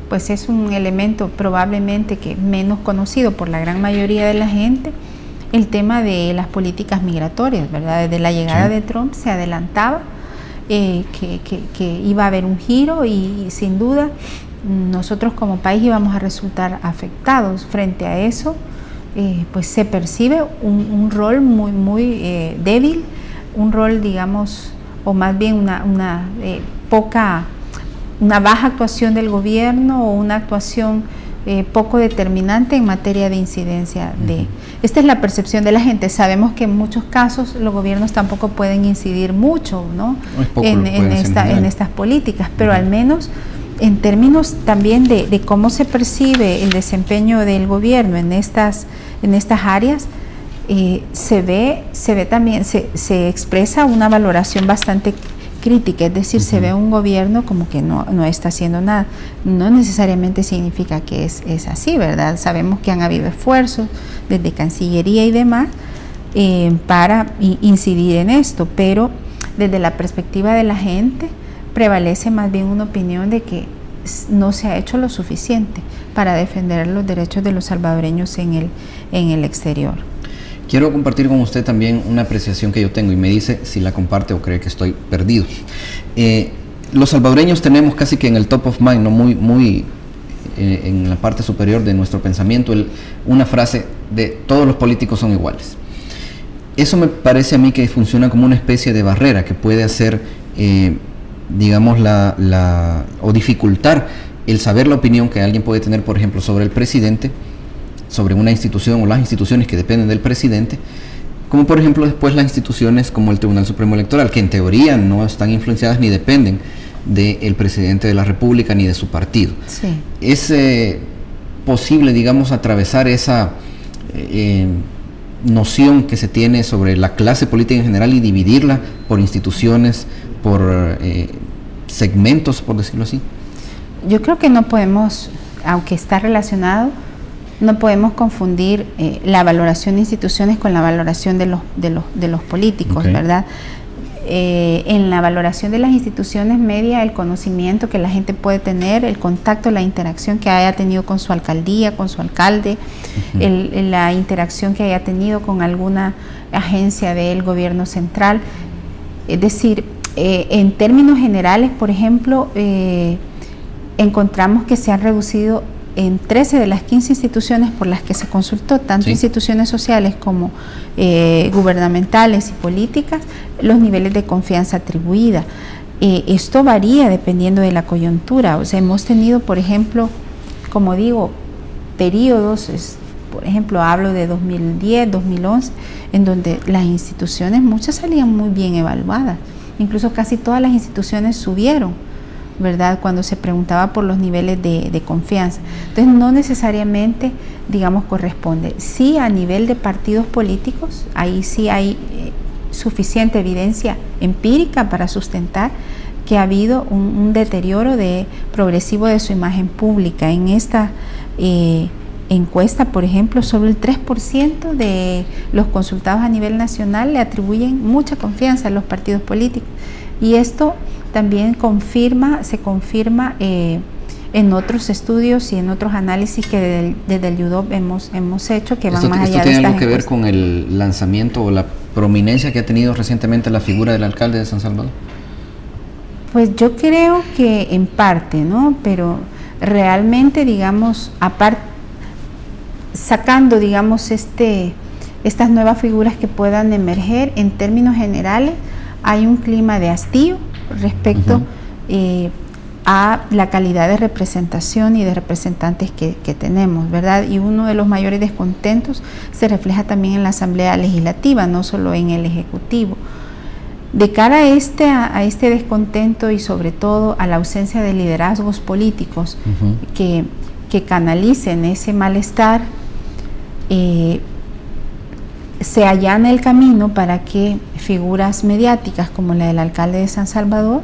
pues es un elemento probablemente que menos conocido por la gran mayoría de la gente, el tema de las políticas migratorias, ¿verdad? Desde la llegada de Trump se adelantaba que iba a haber un giro y sin duda nosotros como país íbamos a resultar afectados. Frente a eso, pues se percibe un rol muy débil, un rol, digamos, o más bien una baja actuación del gobierno o una actuación poco determinante en materia de incidencia. Esta es la percepción de la gente. Sabemos que en muchos casos los gobiernos tampoco pueden incidir mucho, ¿no?, en estas políticas, pero al menos en términos también de cómo se percibe el desempeño del gobierno en estas áreas, se ve también, se expresa una valoración bastante crítica, es decir, se ve un gobierno como que no está haciendo nada. No necesariamente significa que es así, ¿verdad? Sabemos que han habido esfuerzos desde Cancillería y demás para incidir en esto, pero desde la perspectiva de la gente prevalece más bien una opinión de que no se ha hecho lo suficiente para defender los derechos de los salvadoreños en el exterior. Quiero compartir con usted también una apreciación que yo tengo y me dice si la comparte o cree que estoy perdido. Los salvadoreños tenemos casi que en el top of mind, ¿no?, muy en la parte superior de nuestro pensamiento, una frase de todos los políticos son iguales. Eso me parece a mí que funciona como una especie de barrera que puede hacer digamos o dificultar el saber la opinión que alguien puede tener, por ejemplo, sobre el presidente, sobre una institución o las instituciones que dependen del presidente, como por ejemplo después las instituciones como el Tribunal Supremo Electoral, que en teoría no están influenciadas ni dependen del presidente de la República ni de su partido. Sí. ¿Es posible, digamos, atravesar esa noción que se tiene sobre la clase política en general y dividirla por instituciones, por segmentos, por decirlo así? Yo creo que no podemos, aunque está relacionado, no podemos confundir la valoración de instituciones con la valoración de los políticos, okay, ¿verdad? En la valoración de las instituciones media el conocimiento que la gente puede tener, el contacto, la interacción que haya tenido con su alcaldía, con su alcalde, la interacción que haya tenido con alguna agencia del gobierno central. Es decir, en términos generales, por ejemplo, encontramos que se han reducido en 13 de las 15 instituciones por las que se consultó, tanto instituciones sociales como gubernamentales y políticas, los niveles de confianza atribuida. Esto varía dependiendo de la coyuntura. O sea, hemos tenido, por ejemplo, como digo, periodos, por ejemplo, hablo de 2010, 2011, en donde las instituciones, muchas salían muy bien evaluadas, incluso casi todas las instituciones subieron, ¿verdad?, cuando se preguntaba por los niveles de confianza. Entonces, no necesariamente, digamos, corresponde. Sí, a nivel de partidos políticos, ahí sí hay suficiente evidencia empírica para sustentar que ha habido un deterioro progresivo de su imagen pública. En esta encuesta, por ejemplo, solo el 3% de los consultados a nivel nacional le atribuyen mucha confianza a los partidos políticos. Y esto también se confirma en otros estudios y en otros análisis que desde el UDOP hemos hecho, que van más allá de estas encuestas. ¿Esto tiene algo que ver con el lanzamiento o la prominencia que ha tenido recientemente la figura del alcalde de San Salvador? Pues yo creo que en parte, ¿no? Pero realmente, digamos, sacando, digamos, estas nuevas figuras que puedan emerger, en términos generales, hay un clima de hastío respecto a la calidad de representación y de representantes que tenemos, ¿verdad? Y uno de los mayores descontentos se refleja también en la Asamblea Legislativa, no solo en el Ejecutivo. De cara a este descontento y sobre todo a la ausencia de liderazgos políticos que canalicen ese malestar, se allana el camino para que figuras mediáticas como la del alcalde de San Salvador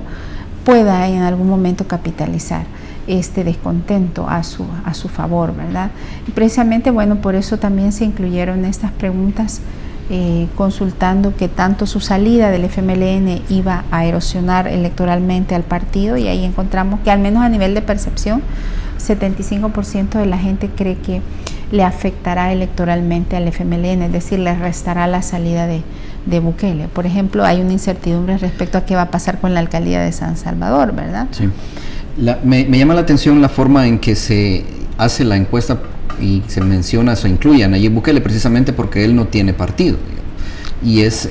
pueda en algún momento capitalizar este descontento a su favor, ¿verdad? Y precisamente, bueno, por eso también se incluyeron estas preguntas consultando que tanto su salida del FMLN iba a erosionar electoralmente al partido, y ahí encontramos que al menos a nivel de percepción 75% de la gente cree que le afectará electoralmente al FMLN, es decir, le restará la salida de Bukele. Por ejemplo, hay una incertidumbre respecto a qué va a pasar con la alcaldía de San Salvador, ¿verdad? Sí. Me llama la atención la forma en que se hace la encuesta y se menciona, se incluye a Nayib Bukele, precisamente porque él no tiene partido, digamos, y es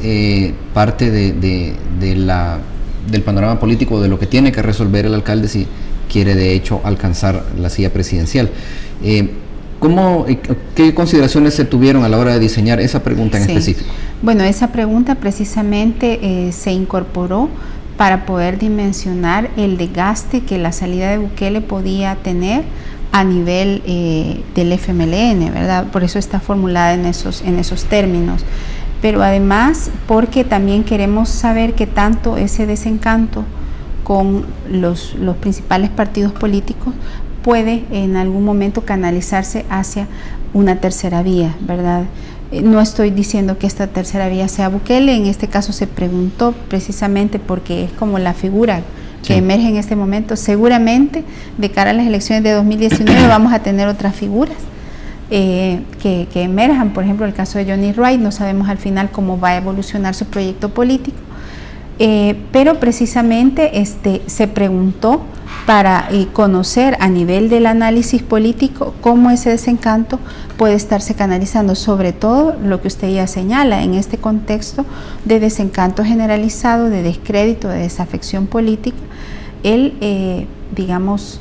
parte del panorama político de lo que tiene que resolver el alcalde si quiere de hecho alcanzar la silla presidencial. ¿Qué consideraciones se tuvieron a la hora de diseñar esa pregunta en específico? Bueno, esa pregunta precisamente se incorporó para poder dimensionar el desgaste que la salida de Bukele podía tener a nivel del FMLN, ¿verdad? Por eso está formulada en esos términos. Pero además porque también queremos saber qué tanto ese desencanto con los principales partidos políticos puede en algún momento canalizarse hacia una tercera vía, ¿verdad? No estoy diciendo que esta tercera vía sea Bukele, en este caso se preguntó precisamente porque es como la figura que emerge en este momento. Seguramente de cara a las elecciones de 2019 vamos a tener otras figuras que emerjan, por ejemplo el caso de Johnny Wright, no sabemos al final cómo va a evolucionar su proyecto político, pero precisamente se preguntó para conocer a nivel del análisis político cómo ese desencanto puede estarse canalizando, sobre todo lo que usted ya señala en este contexto de desencanto generalizado, de descrédito, de desafección política, el digamos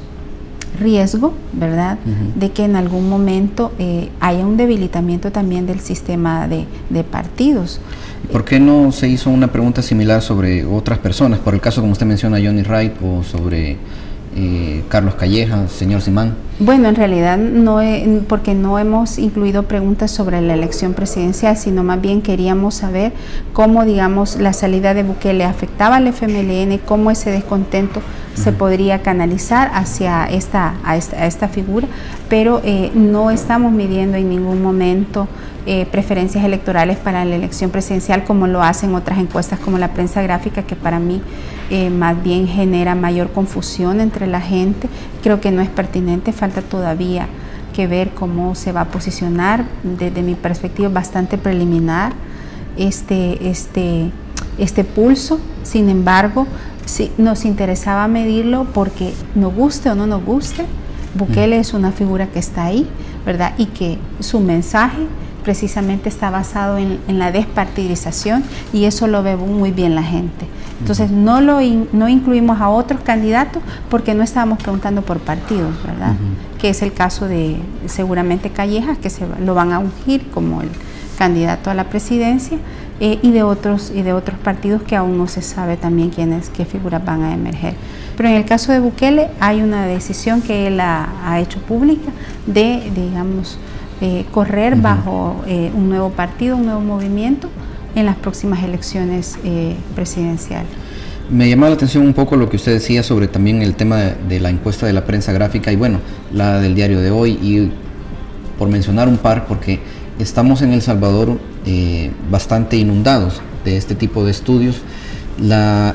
riesgo, ¿verdad?, de que en algún momento haya un debilitamiento también del sistema de partidos. ¿Por qué no se hizo una pregunta similar sobre otras personas? Por el caso, como usted menciona, Johnny Wright, o sobre Carlos Calleja, señor Simán. Bueno, en realidad porque no hemos incluido preguntas sobre la elección presidencial, sino más bien queríamos saber cómo, digamos, la salida de Bukele afectaba al FMLN, cómo ese descontento se podría canalizar hacia esta figura, pero no estamos midiendo en ningún momento preferencias electorales para la elección presidencial como lo hacen otras encuestas como la prensa gráfica, que para mí más bien genera mayor confusión entre la gente. Creo que no es pertinente, falta todavía que ver cómo se va a posicionar. Desde mi perspectiva bastante preliminar este pulso. Sin embargo, sí, nos interesaba medirlo porque nos guste o no nos guste, Bukele es una figura que está ahí, ¿verdad? Y que su mensaje precisamente está basado en la despartidización, y eso lo ve muy bien la gente. Entonces no incluimos a otros candidatos porque no estábamos preguntando por partidos, ¿verdad? Que es el caso de seguramente Callejas, que lo van a ungir como el candidato a la presidencia, y de otros partidos que aún no se sabe también qué figuras van a emerger. Pero en el caso de Bukele hay una decisión que él ha hecho pública de, digamos, correr bajo un nuevo partido, un nuevo movimiento en las próximas elecciones presidenciales. Me llamó la atención un poco lo que usted decía sobre también el tema de la encuesta de la prensa gráfica y bueno, la del Diario de Hoy, y por mencionar un par, porque estamos en El Salvador bastante inundados de este tipo de estudios.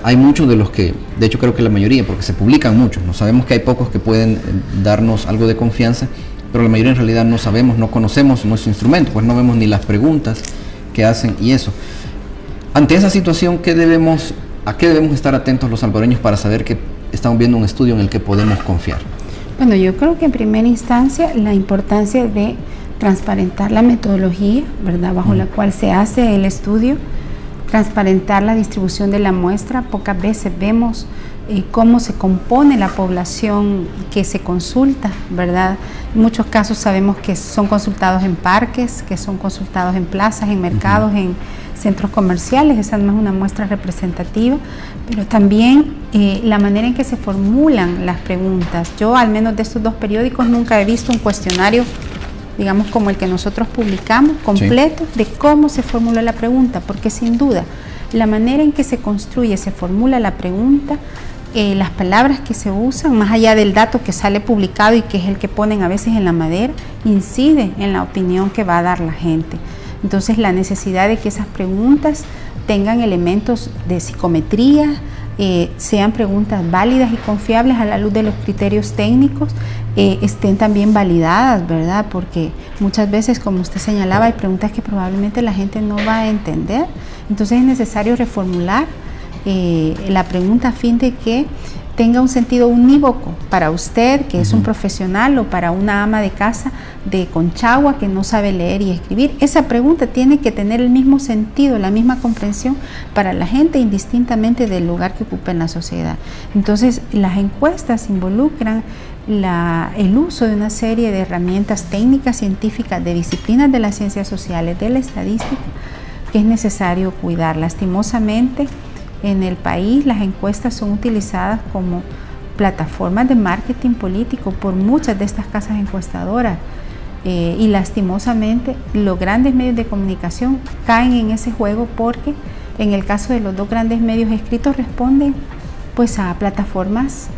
Hay muchos de los que, de hecho creo que la mayoría, porque se publican muchos, no sabemos que hay pocos que pueden darnos algo de confianza, pero la mayoría en realidad no sabemos, no conocemos nuestro instrumento, pues no vemos ni las preguntas que hacen y eso. Ante esa situación, ¿a qué debemos estar atentos los salvadoreños para saber que estamos viendo un estudio en el que podemos confiar? Bueno, yo creo que en primera instancia la importancia de transparentar la metodología, ¿verdad?, bajo la cual se hace el estudio, transparentar la distribución de la muestra. Pocas veces vemos cómo se compone la población que se consulta, ¿verdad? En muchos casos sabemos que son consultados en parques, que son consultados en plazas, en mercados, en centros comerciales. Esa no es una muestra representativa, pero también la manera en que se formulan las preguntas. Yo, al menos de estos dos periódicos, nunca he visto un cuestionario, digamos, como el que nosotros publicamos, completo, de cómo se formula la pregunta, porque sin duda la manera en que se construye, se formula la pregunta, las palabras que se usan, más allá del dato que sale publicado y que es el que ponen a veces en la madera, incide en la opinión que va a dar la gente. Entonces, la necesidad de que esas preguntas tengan elementos de psicometría, sean preguntas válidas y confiables a la luz de los criterios técnicos, estén también validadas, ¿verdad? Porque muchas veces, como usted señalaba, hay preguntas que probablemente la gente no va a entender. Entonces es necesario reformular la pregunta a fin de que tenga un sentido unívoco para usted, que es un profesional, o para una ama de casa de Conchagua que no sabe leer y escribir. Esa pregunta tiene que tener el mismo sentido, la misma comprensión para la gente, indistintamente del lugar que ocupe en la sociedad. Entonces, las encuestas involucran el uso de una serie de herramientas técnicas, científicas, de disciplinas de las ciencias sociales, de la estadística, que es necesario cuidar. Lastimosamente, en el país las encuestas son utilizadas como plataformas de marketing político por muchas de estas casas encuestadoras, y lastimosamente los grandes medios de comunicación caen en ese juego, porque en el caso de los dos grandes medios escritos responden pues a plataformas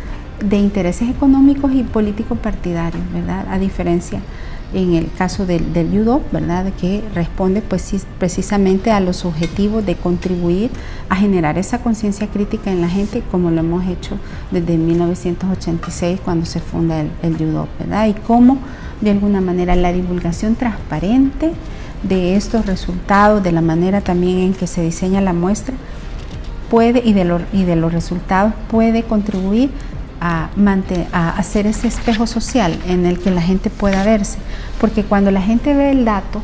de intereses económicos y políticos partidarios, ¿verdad? A diferencia en el caso del UDOP, ¿verdad?, que responde pues sí, precisamente a los objetivos de contribuir a generar esa conciencia crítica en la gente, como lo hemos hecho desde 1986, cuando se funda el UDOP, ¿verdad? Y cómo de alguna manera la divulgación transparente de estos resultados, de la manera también en que se diseña la muestra, puede, y de los resultados, puede contribuir a hacer ese espejo social en el que la gente pueda verse, porque cuando la gente ve el dato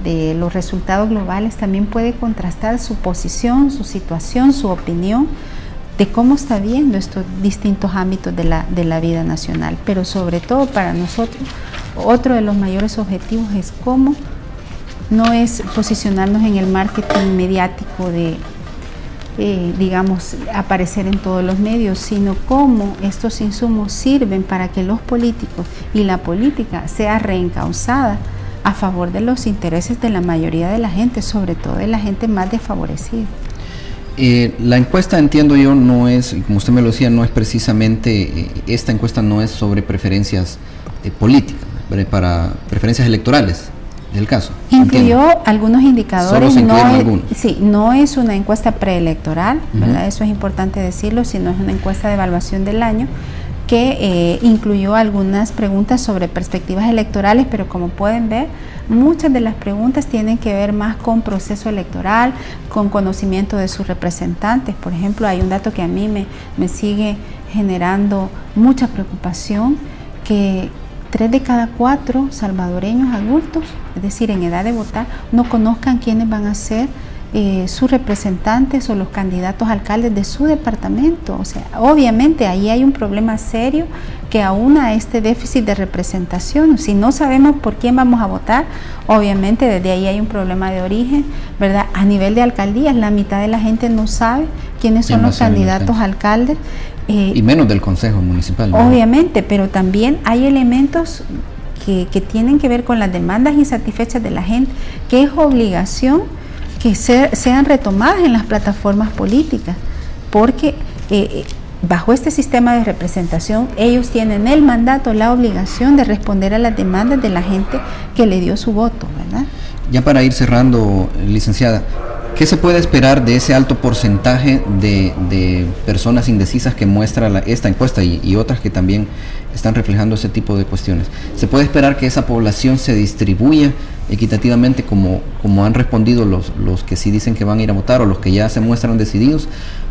de los resultados globales, también puede contrastar su posición, su situación, su opinión de cómo está viendo estos distintos ámbitos de la vida nacional. Pero sobre todo para nosotros, otro de los mayores objetivos es cómo no es posicionarnos en el marketing mediático de digamos, aparecer en todos los medios, sino cómo estos insumos sirven para que los políticos y la política sea reencauzada a favor de los intereses de la mayoría de la gente, sobre todo de la gente más desfavorecida. La encuesta, entiendo yo, no es, como usted me lo decía, no es precisamente, esta encuesta no es sobre preferencias políticas, para preferencias electorales. El caso. Incluyó algunos indicadores, no es una encuesta preelectoral, ¿verdad? Eso es importante decirlo, sino es una encuesta de evaluación del año que incluyó algunas preguntas sobre perspectivas electorales, pero como pueden ver, muchas de las preguntas tienen que ver más con proceso electoral, con conocimiento de sus representantes. Por ejemplo, hay un dato que a mí me sigue generando mucha preocupación, que 3 de cada 4 salvadoreños adultos, es decir, en edad de votar, no conozcan quiénes van a ser sus representantes o los candidatos a alcaldes de su departamento. O sea, obviamente ahí hay un problema serio que aúna este déficit de representación. Si no sabemos por quién vamos a votar, obviamente desde ahí hay un problema de origen, ¿verdad? A nivel de alcaldías, la mitad de la gente no sabe quiénes son los candidatos a alcaldes. Y menos del Consejo Municipal, ¿no? Obviamente, pero también hay elementos que tienen que ver con las demandas insatisfechas de la gente, que es obligación que sean retomadas en las plataformas políticas, porque bajo este sistema de representación ellos tienen el mandato, la obligación de responder a las demandas de la gente que le dio su voto, ¿verdad? Ya para ir cerrando, licenciada, ¿qué se puede esperar de ese alto porcentaje de personas indecisas que muestra esta encuesta y otras que también están reflejando ese tipo de cuestiones? ¿Se puede esperar que esa población se distribuya equitativamente como han respondido los que sí dicen que van a ir a votar o los que ya se muestran decididos,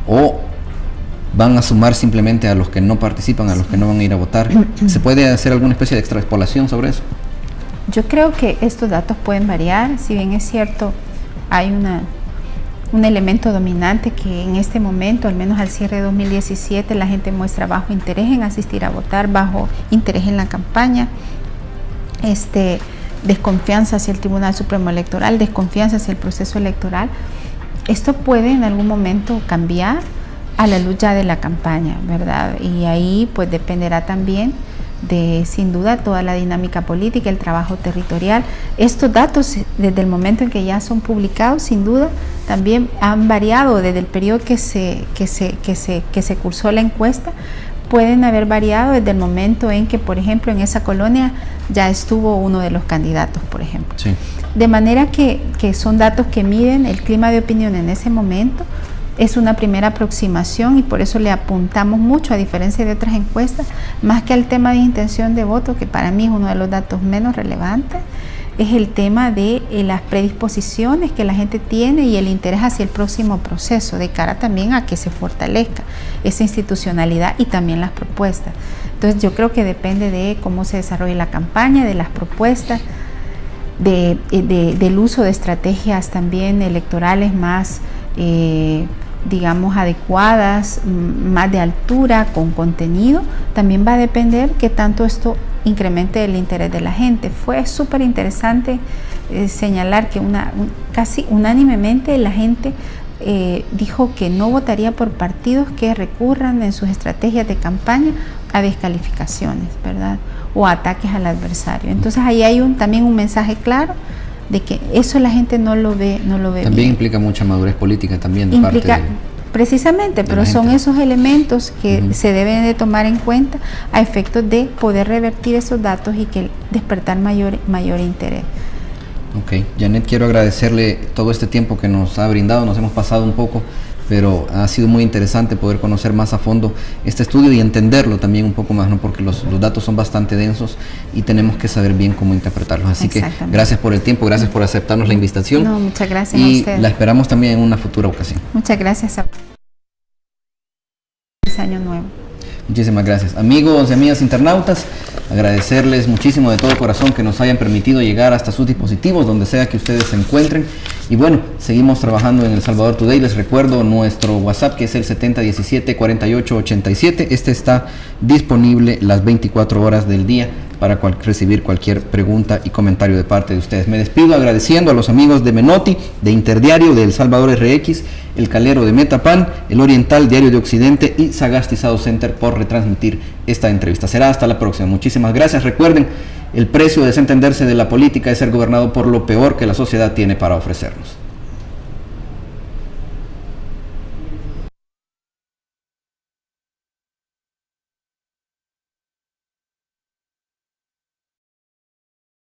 o van a sumar simplemente a los que no participan, a los que no van a ir a votar? ¿Se puede hacer alguna especie de extrapolación sobre eso? Yo creo que estos datos pueden variar, si bien es cierto, hay un elemento dominante que en este momento, al menos al cierre de 2017, la gente muestra bajo interés en asistir a votar, bajo interés en la campaña, desconfianza hacia el Tribunal Supremo Electoral, desconfianza hacia el proceso electoral. Esto puede en algún momento cambiar a la luz ya de la campaña, ¿verdad? Y ahí pues dependerá también de, sin duda, toda la dinámica política, el trabajo territorial. Estos datos, desde el momento en que ya son publicados, sin duda, también han variado desde el periodo que se cursó la encuesta. Pueden haber variado desde el momento en que, por ejemplo, en esa colonia ya estuvo uno de los candidatos, por ejemplo. Sí. De manera que son datos que miden el clima de opinión en ese momento. Es una primera aproximación y por eso le apuntamos mucho, a diferencia de otras encuestas, más que al tema de intención de voto, que para mí es uno de los datos menos relevantes, es el tema de las predisposiciones que la gente tiene y el interés hacia el próximo proceso, de cara también a que se fortalezca esa institucionalidad y también las propuestas. Entonces yo creo que depende de cómo se desarrolle la campaña, de las propuestas, del uso de estrategias también electorales más digamos adecuadas, más de altura, con contenido. También va a depender qué tanto esto incremente el interés de la gente. Fue súper interesante señalar que casi unánimemente la gente dijo que no votaría por partidos que recurran en sus estrategias de campaña a descalificaciones, ¿verdad? O a ataques al adversario. Entonces ahí hay también un mensaje claro de que eso la gente no lo ve también bien. Implica mucha madurez política también de parte precisamente, pero son esos elementos que se deben de tomar en cuenta a efectos de poder revertir esos datos y que despertar mayor interés. Ok, Janet, quiero agradecerle todo este tiempo que nos ha brindado. Nos hemos pasado un poco, pero ha sido muy interesante poder conocer más a fondo este estudio y entenderlo también un poco más, ¿no? Porque los datos son bastante densos y tenemos que saber bien cómo interpretarlos. Así que gracias por el tiempo, gracias por aceptarnos la invitación. No, muchas gracias a usted. Y la esperamos también en una futura ocasión. Muchas gracias. Feliz año nuevo. Muchísimas gracias. Amigos y amigas internautas, agradecerles muchísimo de todo corazón que nos hayan permitido llegar hasta sus dispositivos, donde sea que ustedes se encuentren. Y bueno, seguimos trabajando en El Salvador Today. Les recuerdo nuestro WhatsApp, que es el 7017-4887. Este está disponible las 24 horas del día para recibir cualquier pregunta y comentario de parte de ustedes. Me despido agradeciendo a los amigos de Menotti, de Interdiario, de El Salvador RX, El Calero de Metapan, El Oriental, Diario de Occidente y Sagastizado Center por retransmitir esta entrevista. Será hasta la próxima. Muchísimas gracias. Recuerden, el precio de desentenderse de la política es ser gobernado por lo peor que la sociedad tiene para ofrecernos.